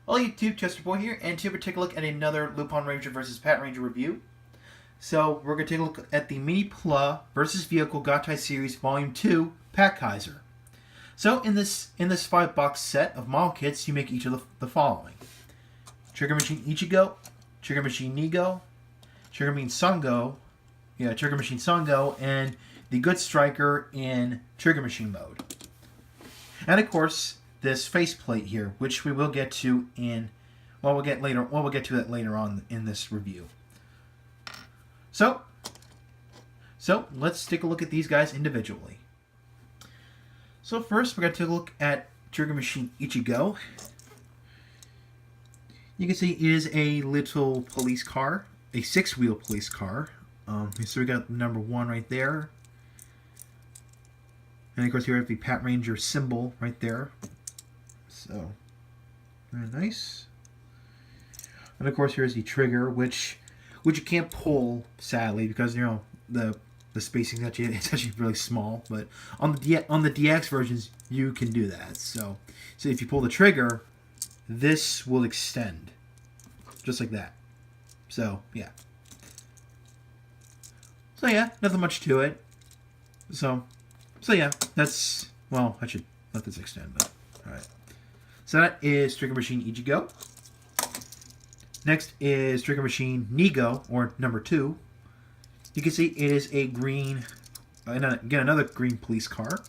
Hello YouTube, Chester Boy here, and today we're take a look at another Lupinranger versus Patranger review. So we're going to take a look at the MiniPla versus Vehicle Gattai Series Volume 2 PatKaiser. So in this 5-box set of model kits, you make each of the following: Trigger Machine Ichigo, Trigger Machine Nigo, Trigger Machine Sango, and the Good Striker in Trigger Machine mode. And of course, this faceplate here, which we will get to we'll get to that later on in this review. So let's take a look at these guys individually. So first, we're going to take a look at Trigger Machine Ichigo. You can see it is a little police car, a 6-wheel police car. So we got number 1 right there. And of course, here we have the Patranger symbol right there. So, very nice. And of course, here's the trigger, which you can't pull, sadly, because the spacing it's actually really small. But on the DX versions, you can do that. So if you pull the trigger, this will extend, just like that. So yeah, nothing much to it. So yeah, that's, well, I should let this extend, but all right. So that is Trigger Machine Ichigo. Next is Trigger Machine Nigo, or number 2. You can see it is a green, again, another green police car.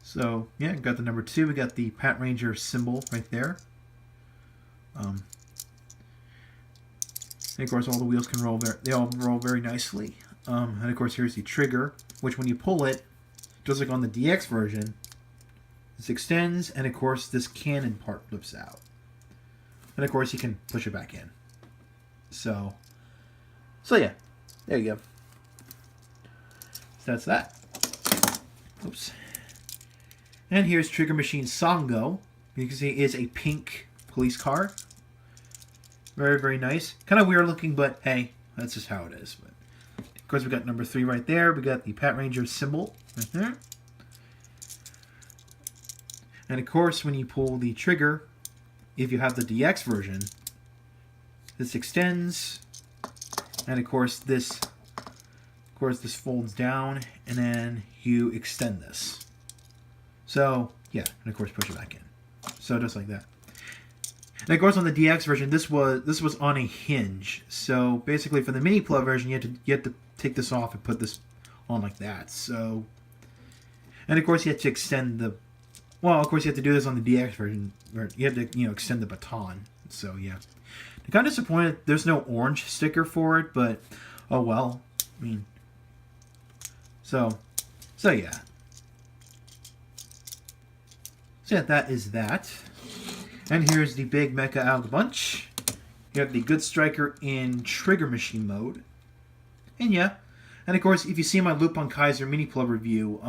So yeah, got the number 2. We got the Patranger symbol right there. And of course, all the wheels can roll. They all roll very nicely. And of course, here's the trigger, which when you pull it, just like on the DX version, this extends, and of course this cannon part flips out. And of course you can push it back in. So yeah, there you go. So that's that. Oops. And here's Trigger Machine Sango. You can see it is a pink police car. Very, very nice. Kind of weird looking, but hey, that's just how it is. But of course we got number 3 right there. We got the Patranger symbol right there. And of course, when you pull the trigger, if you have the DX version, this extends, and of course this folds down, and then you extend this. So yeah, and of course push it back in. So just like that. And of course, on the DX version, this was on a hinge. So basically, for the MiniPla version, you had to take this off and put this on like that. So, and of course, you had to extend the. Well, of course, you have to do this on the DX version, where you have to, extend the baton. So, yeah. I'm kind of disappointed there's no orange sticker for it, but, oh well. I mean, so yeah. So, yeah, that is that. And here's the big mecha out of the bunch. You have the Good Striker in Trigger Machine mode. And, yeah. And, of course, if you see my Lupinranger MiniPla review,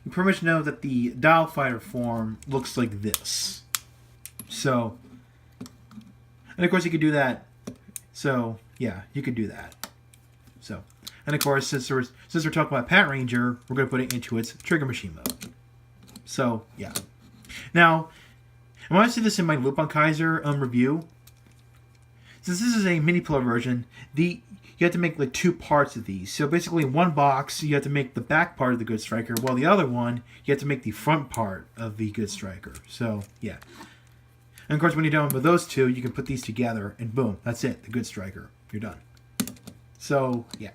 you pretty much know that the Dial Fighter form looks like this. So, and of course you could do that. So, yeah, you could do that. So, and of course, since we're talking about Patranger, we're going to put it into its Trigger Machine mode. So, yeah. Now, I want to see this in my Lupinranger review. Since this is a MiniPla version, you have to make like 2 parts of these. So basically, one box, you have to make the back part of the Good Striker, while the other one, you have to make the front part of the Good Striker. So, yeah. And of course, when you're done with those 2, you can put these together, and boom, that's it, the Good Striker. You're done. So, yeah.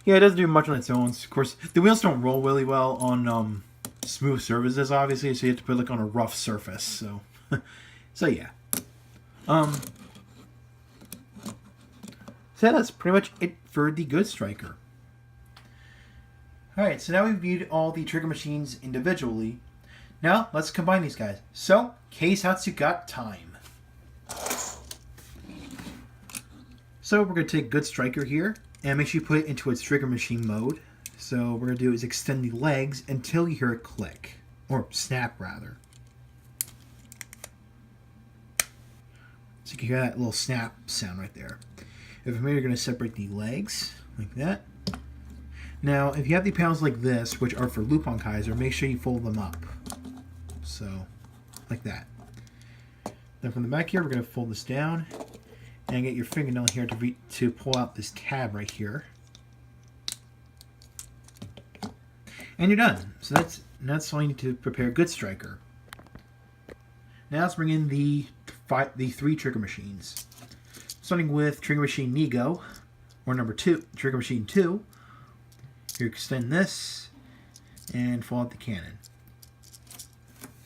Yeah, it doesn't do much on its own. Of course, the wheels don't roll really well on smooth surfaces, obviously, so you have to put like on a rough surface. So, so yeah. So that's pretty much it for the Good Striker. Alright, so now we've viewed all the trigger machines individually. Now, let's combine these guys. So, Keisatsu got time. So, we're going to take Good Striker here, and make sure you put it into its trigger machine mode. So, what we're going to do is extend the legs until you hear it click. Or snap, rather. So you can hear that little snap sound right there. If I'm here, you're going to separate the legs like that. Now, if you have the panels like this, which are for Lupinranger, make sure you fold them up. So, like that. Then from the back here, we're going to fold this down and get your fingernail here to pull out this tab right here. And you're done. So that's all you need to prepare a good striker. Now let's bring in the 3 trigger machines. Starting with trigger machine Nego, or number 2, trigger machine 2. You extend this and fold out the cannon.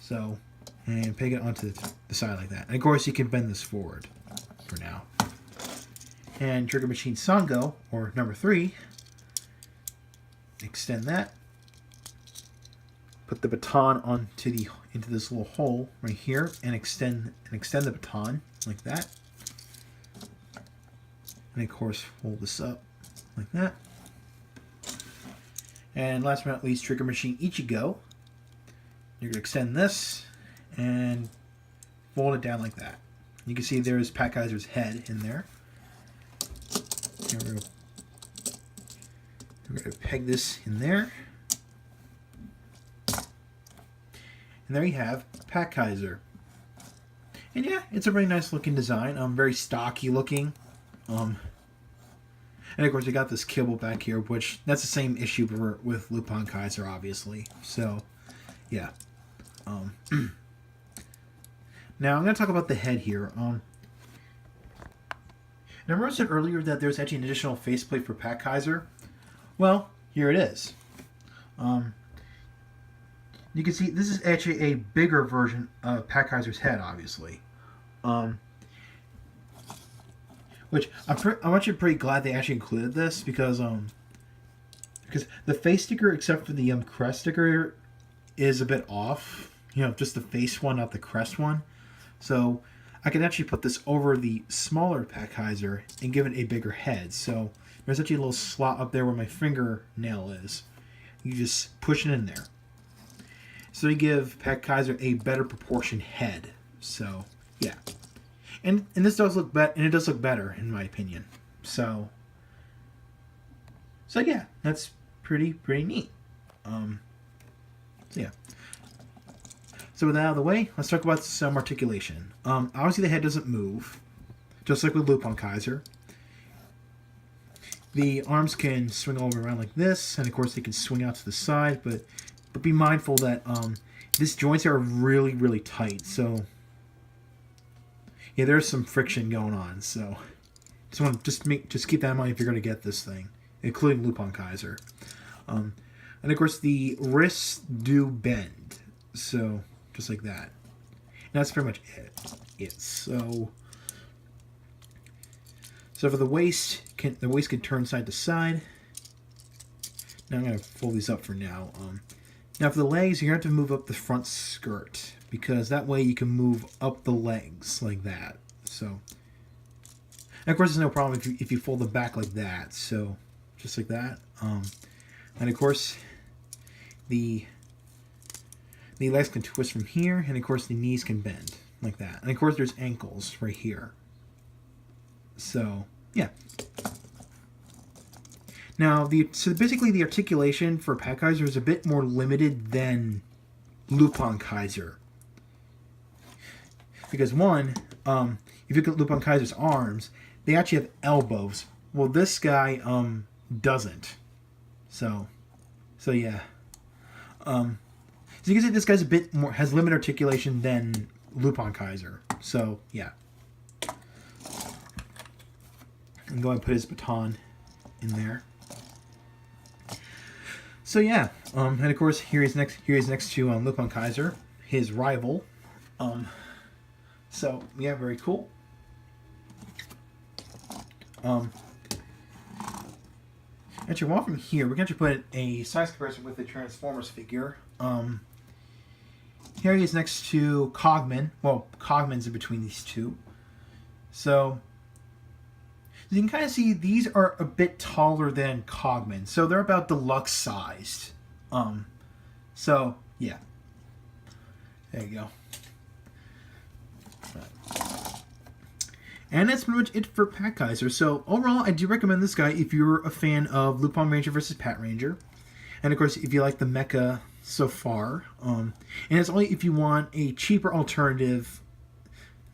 So, and peg it onto the side like that. And of course you can bend this forward for now. And trigger machine Sango, or number 3, extend that. Put the baton into this little hole right here and extend the baton like that. And of course fold this up like that. And last but not least, trigger machine Ichigo. You're going to extend this and fold it down like that. You can see there's PatKaiser's head in there. And we're going to peg this in there. And there you have PatKaiser. And yeah, it's a really nice looking design. Very stocky looking. And of course, you got this kibble back here, which that's the same issue with Lupinranger, obviously. So, yeah. Now I'm going to talk about the head here. Now, remember I said earlier that there's actually an additional faceplate for PatKaiser? Well, here it is. You can see this is actually a bigger version of PatKaiser's head, obviously. Which I'm actually pretty glad they actually included this because the face sticker, except for the crest sticker, is a bit off. You know, just the face one, not the crest one. So I can actually put this over the smaller PatKaiser and give it a bigger head. So there's actually a little slot up there where my fingernail is. You just push it in there. So you give PatKaiser a better proportioned head. So yeah, and this does look better, and it does look better in my opinion. So yeah, that's pretty neat. So yeah. So with that out of the way, let's talk about some articulation. Obviously the head doesn't move, just like with Lupinranger. The arms can swing all around like this, and of course they can swing out to the side, but be mindful that these joints are really tight. So yeah, there's some friction going on. So just keep that in mind if you're going to get this thing, including Lupinranger. And of course the wrists do bend, so just like that. And that's pretty much it. So for the waist can turn side to side. Now I'm going to fold these up for now. Now for the legs, you're going to have to move up the front skirt, because that way you can move up the legs like that. So, and of course there's no problem if you fold them back like that. So just like that. And of course the legs can twist from here, and of course the knees can bend like that. And of course there's ankles right here. So yeah. Now, so basically the articulation for PatKaiser is a bit more limited than Lupinranger. Because one, if you look at Lupinraiser's arms, they actually have elbows. Well, this guy doesn't. So yeah. So you can see this guy's a bit more, has limited articulation than Lupinranger. So yeah. I'm going to put his baton in there. So yeah, and of course here he's next to Lupinranger, his rival. So yeah, very cool. Actually, while from here, we're going to put a size comparison with the Transformers figure. Here he is next to Cogman. Well, Cogman's in between these two. So you can kind of see these are a bit taller than Cogman. So they're about deluxe sized. So yeah. There you go. And that's pretty much it for PatKaiser. So overall, I do recommend this guy if you're a fan of Lupinranger versus Patranger. And of course, if you like the mecha so far. And it's only if you want a cheaper alternative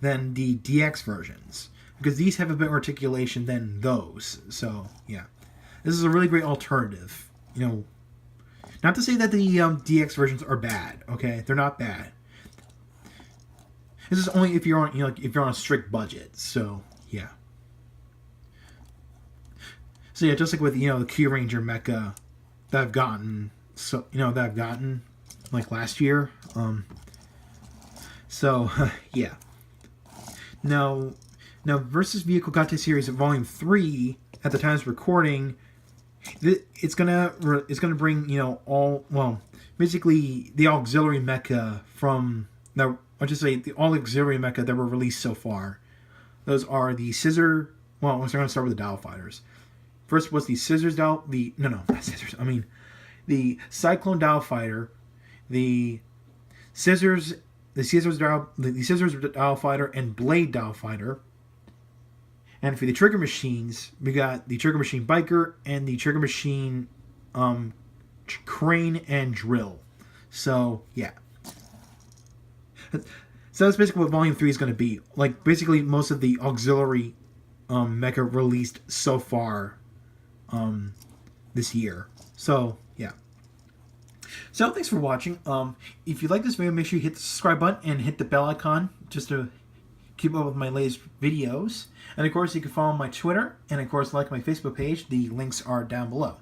than the DX versions. Because these have a bit more articulation than those. So, yeah. This is a really great alternative. You know, not to say that the DX versions are bad, okay? They're not bad. This is only if you're on, you know, like if you're on a strict budget. So yeah. So yeah, just like with, you know, the Q-Ranger mecha that I've gotten, like last year. So yeah. Now versus Vehicle Gattai series Volume 3 at the time of recording, it's gonna bring, you know, basically the auxiliary mecha from now. I'll just say all auxiliary mecha that were released so far. Those are the Scissor. Well, we're going to start with the Dial Fighters. First was the Scissors Dial. Not Scissors. I mean, the Cyclone Dial Fighter, the Scissors Dial Fighter, and Blade Dial Fighter. And for the Trigger Machines, we got the Trigger Machine Biker and the Trigger Machine Crane and Drill. So yeah. So that's basically what Volume 3 is going to be. Like, basically most of the auxiliary mecha released so far this year. So, yeah. So, thanks for watching. If you like this video, make sure you hit the subscribe button and hit the bell icon just to keep up with my latest videos. And, of course, you can follow my Twitter and, of course, like my Facebook page. The links are down below.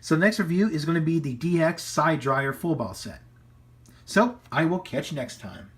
So, the next review is going to be the DX Side Dryer Full Ball Set. So, I will catch you next time.